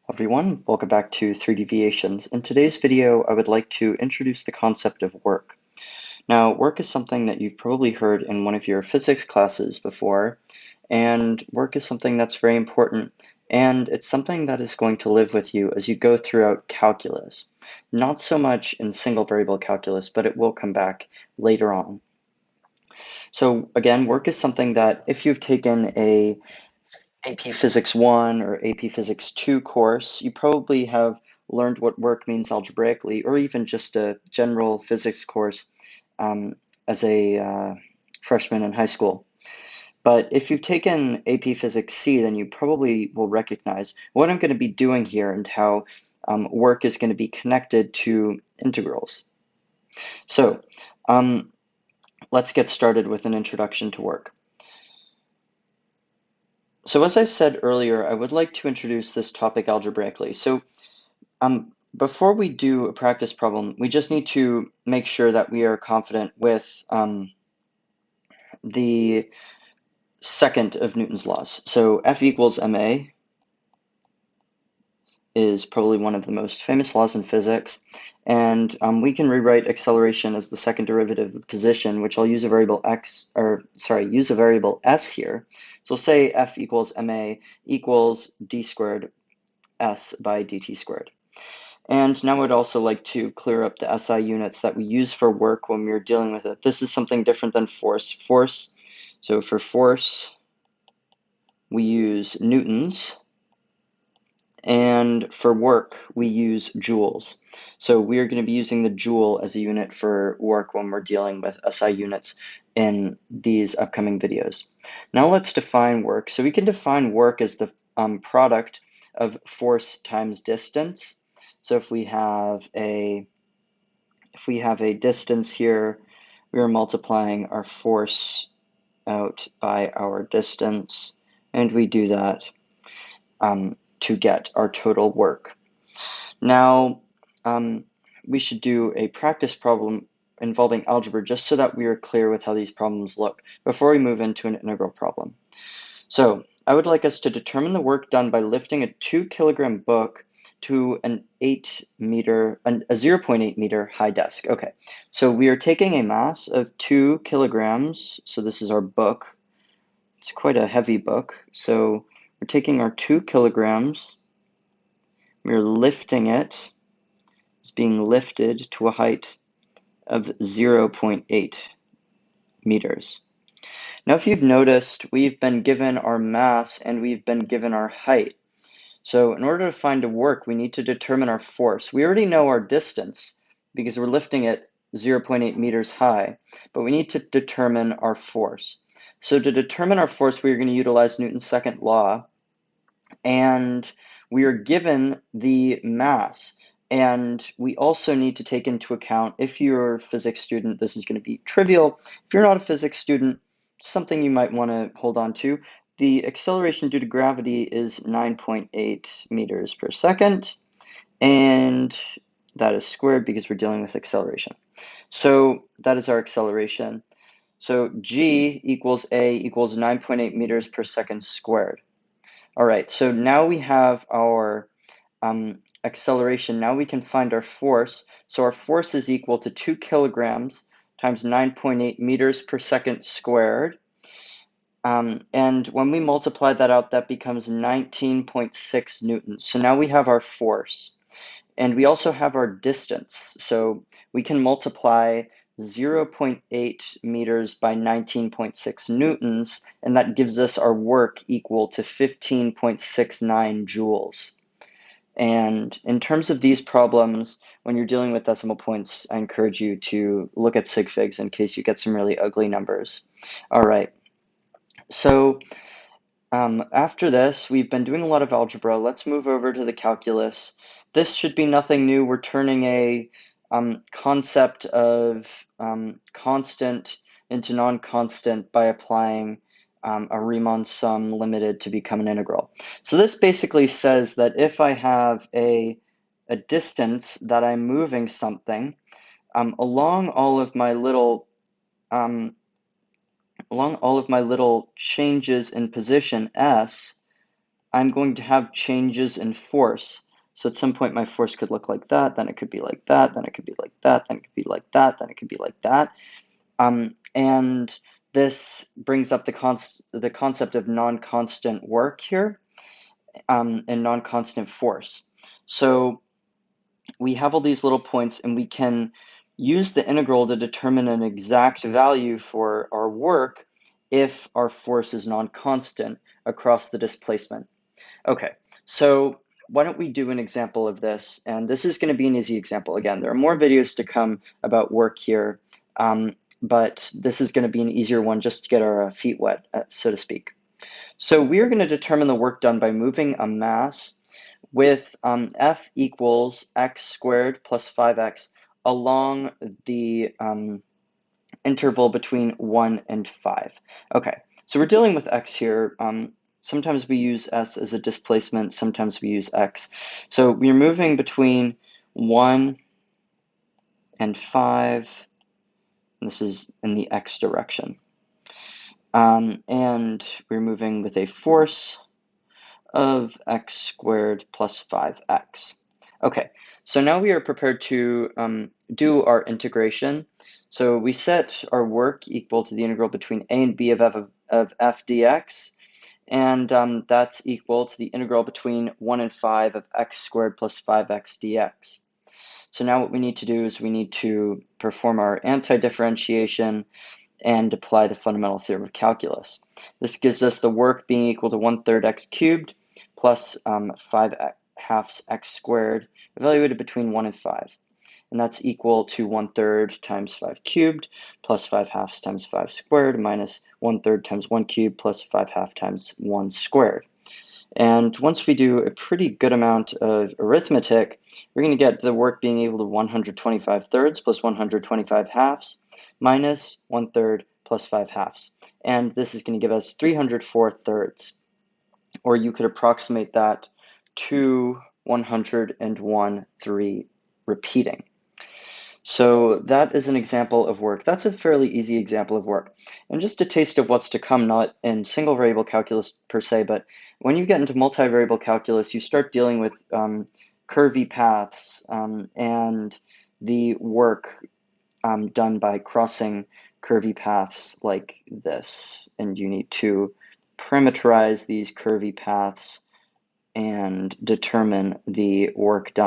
Everyone, welcome back to 3 Deviations. In today's video, I would like to introduce the concept of work. Now, work is something that you've probably heard in one of your physics classes before, and work is something that's very important, and it's something that is going to live with you as you go throughout calculus. Not so much in single variable calculus, but it will come back later on. So again, work is something that if you've taken a AP Physics 1 or AP Physics 2 course, you probably have learned what work means algebraically, or even just a general physics course as a freshman in high school. But if you've taken AP Physics C, then you probably will recognize what I'm going to be doing here and how work is going to be connected to integrals. So let's get started with an introduction to work. So as I said earlier, I would like to introduce this topic algebraically. So before we do a practice problem, we just need to make sure that we are confident with the second of Newton's laws. So F equals ma is probably one of the most famous laws in physics, and we can rewrite acceleration as the second derivative of position, which I'll use a variable use a variable s here. So we'll say F equals ma equals d squared s by dt squared. And now I'd also like to clear up the SI units that we use for work when we're dealing with it. This is something different than force. So for force, we use newtons, and for work, we use joules. So we are going to be using the joule as a unit for work when we're dealing with SI units in these upcoming videos. Now let's define work. So we can define work as the product of force times distance. So if we have a distance here, we are multiplying our force out by our distance, and we do that to get our total work. Now, we should do a practice problem involving algebra just so that we are clear with how these problems look before we move into an integral problem. So I would like us to determine the work done by lifting a 2-kilogram book to a 0.8 meter high desk. Okay, so we are taking a mass of 2 kilograms. So this is our book. It's quite a heavy book. So we're taking our 2 kilograms. We're lifting it. It's being lifted to a height of 0.8 meters. Now, if you've noticed, we've been given our mass and we've been given our height. So in order to find a work, we need to determine our force. We already know our distance because we're lifting it 0.8 meters high, but we need to determine our force. So to determine our force, we are going to utilize Newton's second law, and we are given the mass. And we also need to take into account, if you're a physics student, this is going to be trivial. If you're not a physics student, something you might want to hold on to. The acceleration due to gravity is 9.8 meters per second, and that is squared because we're dealing with acceleration. So that is our acceleration. So G equals A equals 9.8 meters per second squared. All right, so now we have our acceleration. Now we can find our force. So our force is equal to 2 kilograms times 9.8 meters per second squared. And when we multiply that out, that becomes 19.6 newtons. So now we have our force. And we also have our distance. So we can multiply 0.8 meters by 19.6 newtons, and that gives us our work equal to 15.69 joules. And in terms of these problems, when you're dealing with decimal points, I encourage you to look at sig figs in case you get some really ugly numbers. All right. So after this, we've been doing a lot of algebra. Let's move over to the calculus. This should be nothing new. We're turning a concept of constant into non-constant by applying a Riemann sum limited to become an integral. So this basically says that if I have a distance that I'm moving something along all of my little changes in position s, I'm going to have changes in force. So at some point my force could look like that, then it could be like that, then it could be like that, then it could be like that, then it could be like that. And this brings up the concept of non-constant work here, and non-constant force. So we have all these little points, and we can use the integral to determine an exact value for our work if our force is non-constant across the displacement. Okay, so why don't we do an example of this? And this is going to be an easy example. Again, there are more videos to come about work here, but this is going to be an easier one just to get our feet wet, so to speak. So we are going to determine the work done by moving a mass with F equals x squared plus 5x along the interval between 1 and 5. Okay, so we're dealing with x here. Sometimes we use s as a displacement, sometimes we use x. So we're moving between 1 and 5, and this is in the x direction. And we're moving with a force of x squared plus 5x. Okay, so now we are prepared to do our integration. So we set our work equal to the integral between a and b of f dx, and that's equal to the integral between 1 and 5 of x squared plus 5x dx. So now what we need to do is we need to perform our antidifferentiation and apply the fundamental theorem of calculus. This gives us the work being equal to 1/3 x cubed plus 5/2 x squared, evaluated between 1 and 5. And that's equal to 1/3 times 5 cubed plus 5/2 times 5 squared minus 1/3 times 1 cubed plus 5/2 times 1 squared. And once we do a pretty good amount of arithmetic, we're going to get the work being equal to 125 thirds plus 125 halves minus 1/3 plus 5 halves. And this is going to give us 304 thirds. Or you could approximate that to 101/3 repeating. So that is an example of work. That's a fairly easy example of work. And just a taste of what's to come, not in single variable calculus per se, but when you get into multivariable calculus, you start dealing with curvy paths and the work done by crossing curvy paths like this. And you need to parameterize these curvy paths and determine the work done.